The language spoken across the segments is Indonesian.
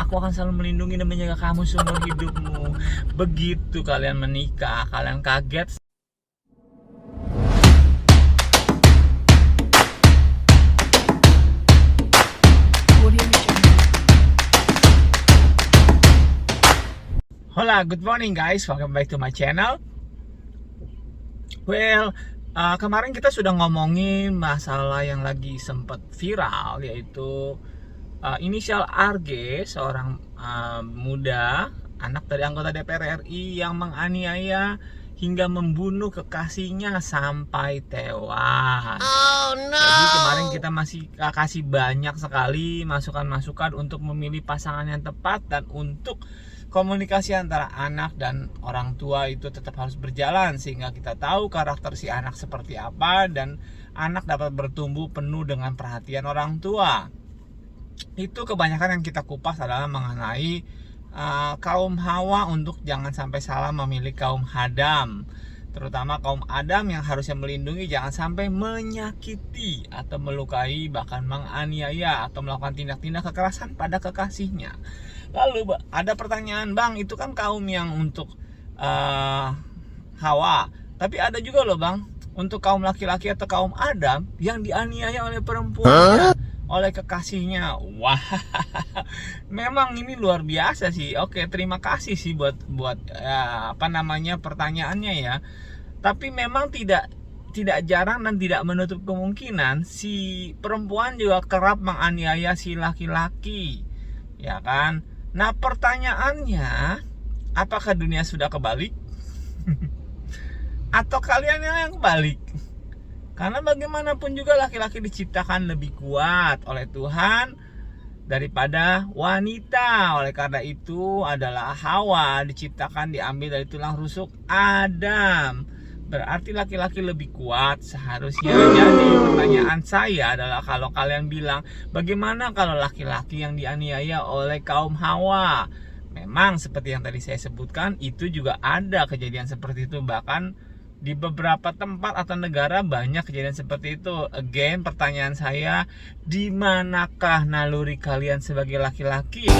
aku akan selalu melindungi dan menjaga kamu seumur hidupmu. Begitu kalian menikah, kalian kaget. Hola, good morning guys, welcome back to my channel. Well, kemarin kita sudah ngomongin masalah yang lagi sempat viral, yaitu inisial RG, seorang muda, anak dari anggota DPR RI yang menganiaya hingga membunuh kekasihnya sampai tewas. Oh no. Jadi kemarin kita masih kasih banyak sekali masukan-masukan untuk memilih pasangan yang tepat dan untuk komunikasi antara anak dan orang tua itu tetap harus berjalan sehingga kita tahu karakter si anak seperti apa dan anak dapat bertumbuh penuh dengan perhatian orang tua. Itu kebanyakan yang kita kupas adalah mengenai kaum Hawa untuk jangan sampai salah memilih kaum Adam, terutama kaum Adam yang harusnya melindungi jangan sampai menyakiti atau melukai, bahkan menganiaya atau melakukan tindak-tindak kekerasan pada kekasihnya. Lalu ada pertanyaan, bang, itu kan kaum yang untuk Hawa, tapi ada juga loh bang untuk kaum laki-laki atau kaum Adam yang dianiaya oleh perempuan, oleh kekasihnya. Wah, memang ini luar biasa sih. Oke, terima kasih sih buat pertanyaannya ya. Tapi memang tidak jarang dan tidak menutup kemungkinan si perempuan juga kerap menganiaya si laki-laki, ya kan? Nah, pertanyaannya, apakah dunia sudah kebalik? Atau kalian yang kebalik? Karena bagaimanapun juga laki-laki diciptakan lebih kuat oleh Tuhan daripada wanita. Oleh karena itu adalah Hawa diciptakan diambil dari tulang rusuk Adam. Berarti laki-laki lebih kuat seharusnya. Jadi pertanyaan saya adalah, kalau kalian bilang bagaimana kalau laki-laki yang dianiaya oleh kaum Hawa? Memang seperti yang tadi saya sebutkan, itu juga ada kejadian seperti itu. Bahkan di beberapa tempat atau negara banyak kejadian seperti itu. Again, pertanyaan saya, di manakah naluri kalian sebagai laki-laki?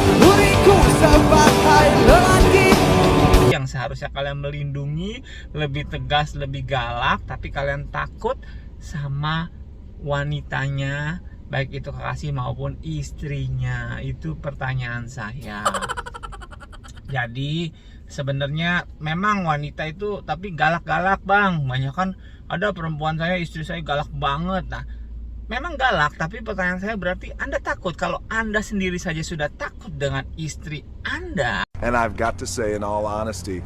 Yang seharusnya kalian melindungi, lebih tegas, lebih galak, tapi kalian takut sama wanitanya, baik itu kekasih maupun istrinya. Itu pertanyaan saya. Jadi sebenarnya memang wanita itu tapi galak-galak bang. Banyak kan ada perempuan saya, istri saya galak banget. Nah, memang galak, tapi pertanyaan saya, berarti Anda takut? Kalau Anda sendiri saja sudah takut dengan istri Anda, and I've got to say in all honesty,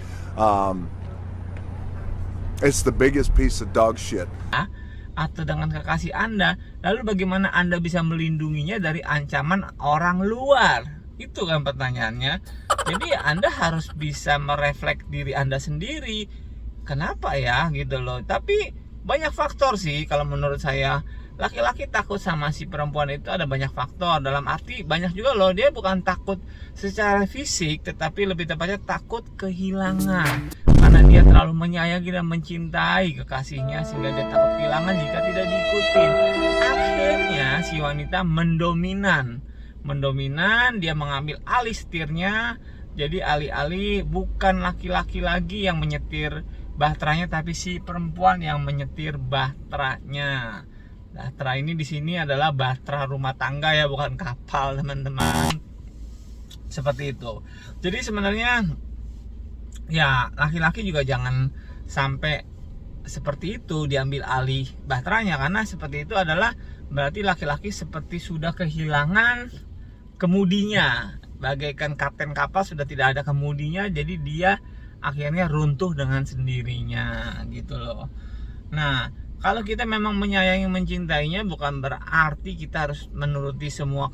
it's the biggest piece of dog shit. Atau dengan kekasih Anda, lalu bagaimana Anda bisa melindunginya dari ancaman orang luar? Itu kan pertanyaannya. Jadi Anda harus bisa merefleks diri Anda sendiri. Kenapa ya gitu loh. Tapi banyak faktor sih kalau menurut saya. Laki-laki takut sama si perempuan itu ada banyak faktor. Dalam arti banyak juga loh, dia bukan takut secara fisik, tetapi lebih tepatnya takut kehilangan. Karena dia terlalu menyayangi dan mencintai kekasihnya sehingga dia takut kehilangan jika tidak diikutin. Akhirnya si wanita mendominan, dia mengambil alih setirnya. Jadi alih-alih bukan laki-laki lagi yang menyetir bahteranya, tapi si perempuan yang menyetir bahteranya. Bahtera ini di sini adalah bahtera rumah tangga ya, bukan kapal teman-teman. Seperti itu. Jadi sebenarnya ya laki-laki juga jangan sampai seperti itu diambil alih bahteranya, karena seperti itu adalah berarti laki-laki seperti sudah kehilangan kemudinya, bagaikan kapten kapal sudah tidak ada kemudinya, jadi dia akhirnya runtuh dengan sendirinya gitu loh. Nah, kalau kita memang menyayangi, mencintainya, bukan berarti kita harus menuruti semua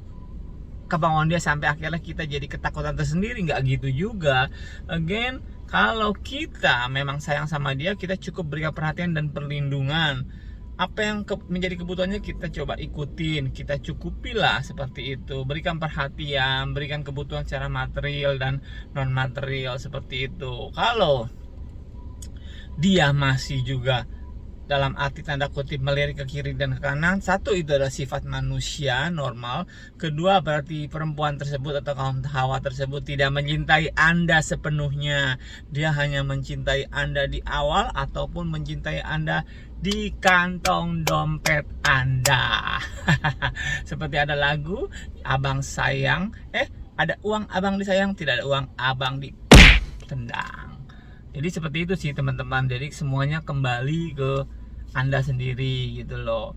kemauan dia sampai akhirnya kita jadi ketakutan tersendiri, nggak gitu juga. Again, kalau kita memang sayang sama dia, kita cukup berikan perhatian dan perlindungan. Apa yang menjadi kebutuhannya kita coba ikutin, kita cukupilah seperti itu. Berikan perhatian, berikan kebutuhan secara material dan non material seperti itu. Kalau dia masih juga dalam arti tanda kutip melirik ke kiri dan ke kanan. Satu, itu adalah sifat manusia normal. Kedua, berarti perempuan tersebut atau kaum Hawa tersebut tidak mencintai Anda sepenuhnya. Dia hanya mencintai Anda di awal ataupun mencintai Anda di kantong dompet Anda. Seperti ada lagu, abang sayang, ada uang abang disayang, tidak ada uang abang ditendang. Jadi seperti itu sih teman-teman. Jadi semuanya kembali ke Anda sendiri gitu loh.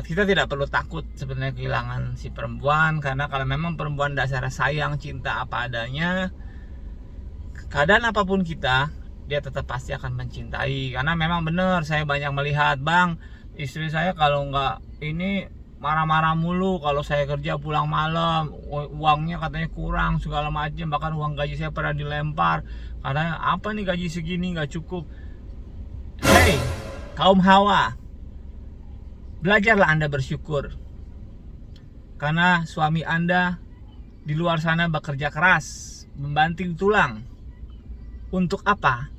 Kita tidak perlu takut sebenarnya kehilangan si perempuan, karena kalau memang perempuan dasarnya sayang, cinta apa adanya, keadaan apapun kita, dia tetap pasti akan mencintai. Karena memang benar, saya banyak melihat, bang, istri saya kalau nggak ini marah-marah mulu kalau saya kerja pulang malam, uangnya katanya kurang segala macam, bahkan uang gaji saya pernah dilempar karena apa nih, gaji segini nggak cukup. Hey, kaum Hawa, belajarlah Anda bersyukur karena suami Anda di luar sana bekerja keras, membanting tulang. Untuk apa?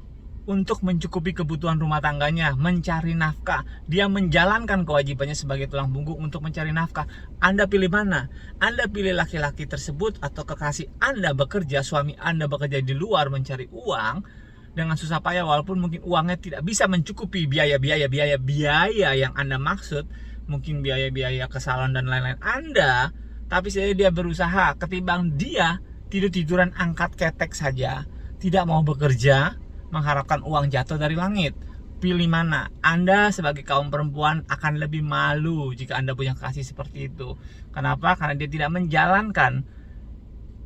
Untuk mencukupi kebutuhan rumah tangganya, mencari nafkah. Dia menjalankan kewajibannya sebagai tulang punggung untuk mencari nafkah. Anda pilih mana? Anda pilih laki-laki tersebut atau kekasih Anda bekerja, suami Anda bekerja di luar mencari uang dengan susah payah, walaupun mungkin uangnya tidak bisa mencukupi biaya yang Anda maksud, mungkin biaya ke salon dan lain-lain Anda, tapi dia berusaha ketimbang dia tidur-tiduran angkat ketek saja, tidak mau bekerja, mengharapkan uang jatuh dari langit. Pilih mana? Anda sebagai kaum perempuan akan lebih malu jika Anda punya kasih seperti itu. Kenapa? Karena dia tidak menjalankan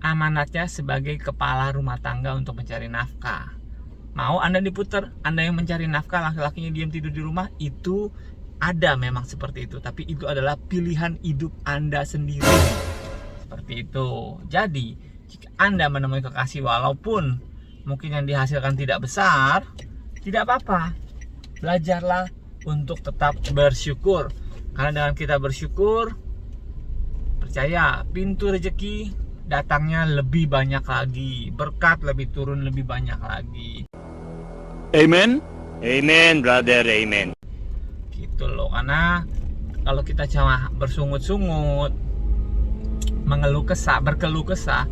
amanatnya sebagai kepala rumah tangga untuk mencari nafkah. Mau Anda diputar, Anda yang mencari nafkah, laki-lakinya diam tidur di rumah, itu ada memang seperti itu. Tapi itu adalah pilihan hidup Anda sendiri. Seperti itu. Jadi, jika Anda menemui kekasih walaupun mungkin yang dihasilkan tidak besar, tidak apa-apa. Belajarlah untuk tetap bersyukur. Karena dengan kita bersyukur, percaya pintu rezeki datangnya lebih banyak lagi, berkat lebih turun lebih banyak lagi. Amen. Amen, brother. Amen. Gitu loh. Karena kalau kita cuma bersungut-sungut, berkeluh kesah,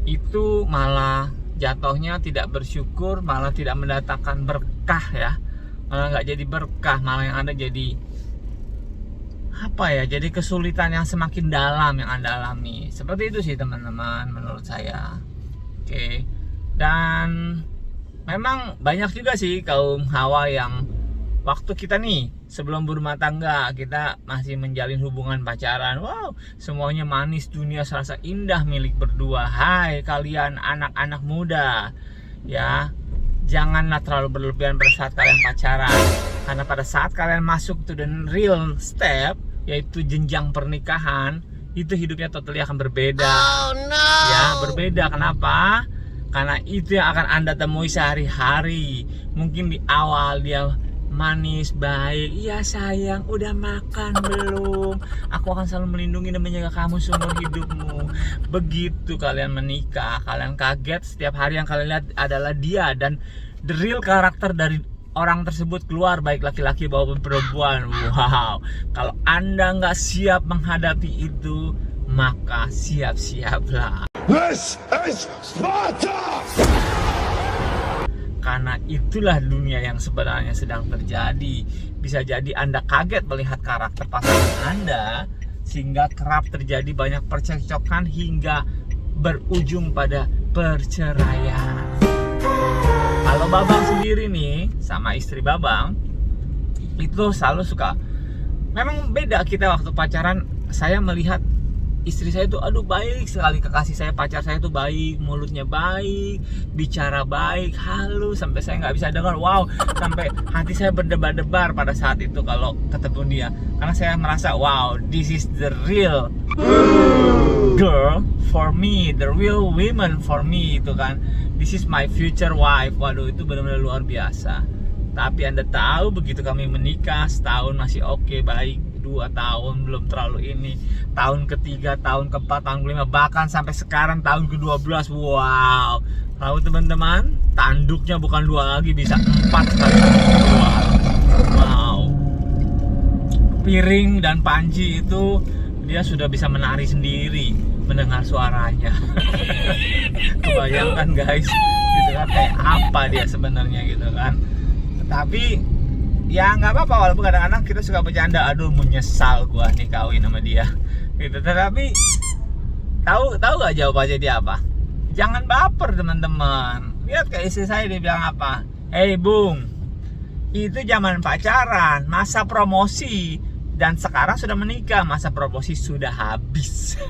itu malah jatuhnya tidak bersyukur, malah tidak mendatangkan berkah ya, malah nggak jadi berkah, malah yang ada jadi apa ya, jadi kesulitan yang semakin dalam yang Anda alami. Seperti itu sih teman-teman menurut saya. Oke. Dan memang banyak juga sih kaum Hawa yang waktu kita nih sebelum berumah tangga, kita masih menjalin hubungan pacaran, wow, semuanya manis, dunia serasa indah milik berdua. Hai kalian anak-anak muda, ya, janganlah terlalu berlebihan pada saat kalian pacaran, karena pada saat kalian masuk to the real step, yaitu jenjang pernikahan, itu hidupnya totally akan berbeda. Oh, no. Ya, berbeda. Kenapa? Karena itu yang akan Anda temui sehari-hari. Mungkin di awal dia manis, baik, iya sayang, udah makan belum? Aku akan selalu melindungi dan menjaga kamu seumur hidupmu. Begitu kalian menikah, kalian kaget setiap hari yang kalian lihat adalah dia, dan the real karakter dari orang tersebut keluar, baik laki-laki maupun perempuan. Wow, kalau Anda nggak siap menghadapi itu, maka siap-siaplah. This is Sparta! Karena itulah dunia yang sebenarnya sedang terjadi. Bisa jadi Anda kaget melihat karakter pasangan Anda, sehingga kerap terjadi banyak percekcokan hingga berujung pada perceraian. Kalau Babang sendiri nih sama istri Babang itu selalu suka, memang beda kita waktu pacaran. Saya melihat istri saya tuh aduh baik sekali, kekasih saya, pacar saya tuh baik, mulutnya baik, bicara baik, halus, sampai saya nggak bisa dengar. Wow, sampai hati saya berdebar-debar pada saat itu kalau ketemu dia, karena saya merasa wow, this is the real girl for me, the real woman for me, itu kan, this is my future wife. Waduh, itu benar-benar luar biasa. Tapi Anda tahu begitu kami menikah, setahun masih oke, baik, 2 2 tahun belum terlalu ini, tahun ketiga, tahun keempat, tahun kelima, bahkan sampai sekarang tahun ke-12. Wow, tahu teman-teman, tanduknya bukan 2 lagi, bisa 4 sekali keluar. Wow, piring dan panci itu dia sudah bisa menari sendiri mendengar suaranya. Kebayangkan guys, gitu kan, kayak apa dia sebenarnya gitu kan. Tapi ya nggak apa-apa, walaupun kadang-kadang kita suka bercanda, aduh menyesal gua nih kawin sama dia gitu. Tapi tahu gak jawabannya dia apa? Jangan baper teman-teman. Lihat kayak istri saya, dia bilang apa? Hei Bung, itu zaman pacaran, masa promosi, dan sekarang sudah menikah, masa promosi sudah habis.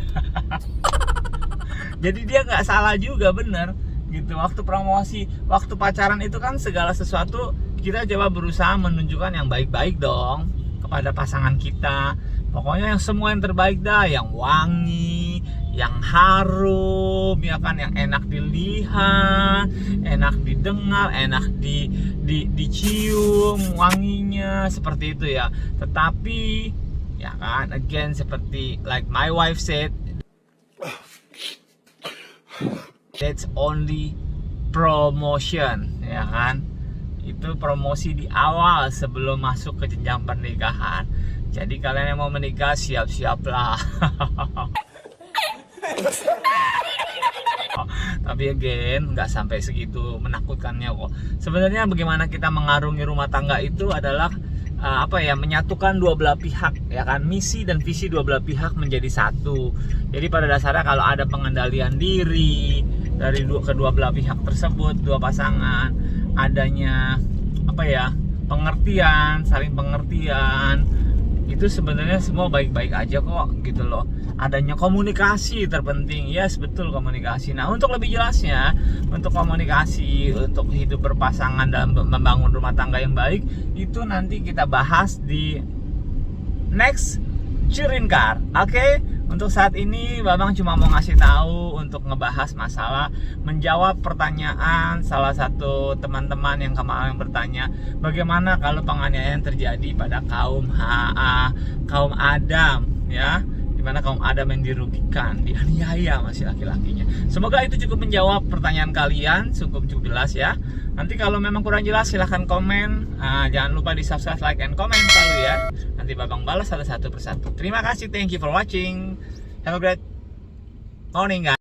Jadi dia nggak salah juga, bener gitu. Waktu promosi, waktu pacaran itu kan segala sesuatu kita coba berusaha menunjukkan yang baik-baik dong kepada pasangan kita. Pokoknya yang semua yang terbaik dah, yang wangi, yang harum, ya kan, yang enak dilihat, enak didengar, enak dicium wanginya, seperti itu ya. Tetapi ya kan, again, seperti like my wife said, that's only promotion, ya kan. Itu promosi di awal sebelum masuk ke jenjang pernikahan. Jadi kalian yang mau menikah, siap-siaplah. Tapi again, nggak sampai segitu menakutkannya kok. Sebenarnya bagaimana kita mengarungi rumah tangga itu adalah menyatukan dua belah pihak, ya kan. Misi dan visi dua belah pihak menjadi satu. Jadi pada dasarnya kalau ada pengendalian diri dari kedua belah pihak tersebut, dua pasangan, adanya pengertian, saling pengertian, itu sebenarnya semua baik-baik aja kok gitu loh. Adanya komunikasi terpenting, yes, betul, komunikasi. Nah, untuk lebih jelasnya, untuk komunikasi, untuk hidup berpasangan dalam membangun rumah tangga yang baik, itu nanti kita bahas di next Curinkar. Oke? Untuk saat ini Babang cuma mau ngasih tahu untuk ngebahas masalah, menjawab pertanyaan salah satu teman-teman yang kemarin bertanya, bagaimana kalau penganiayaan terjadi pada kaum HA, kaum Adam, ya, dimana kaum Adam yang dirugikan, dianiaya masih laki-lakinya. Semoga itu cukup menjawab pertanyaan kalian, cukup jelas ya. Nanti kalau memang kurang jelas silahkan komen. Jangan lupa di subscribe, like, and comment selalu ya. Nanti Babang balas satu persatu. Terima kasih, thank you for watching. Have a great morning guys.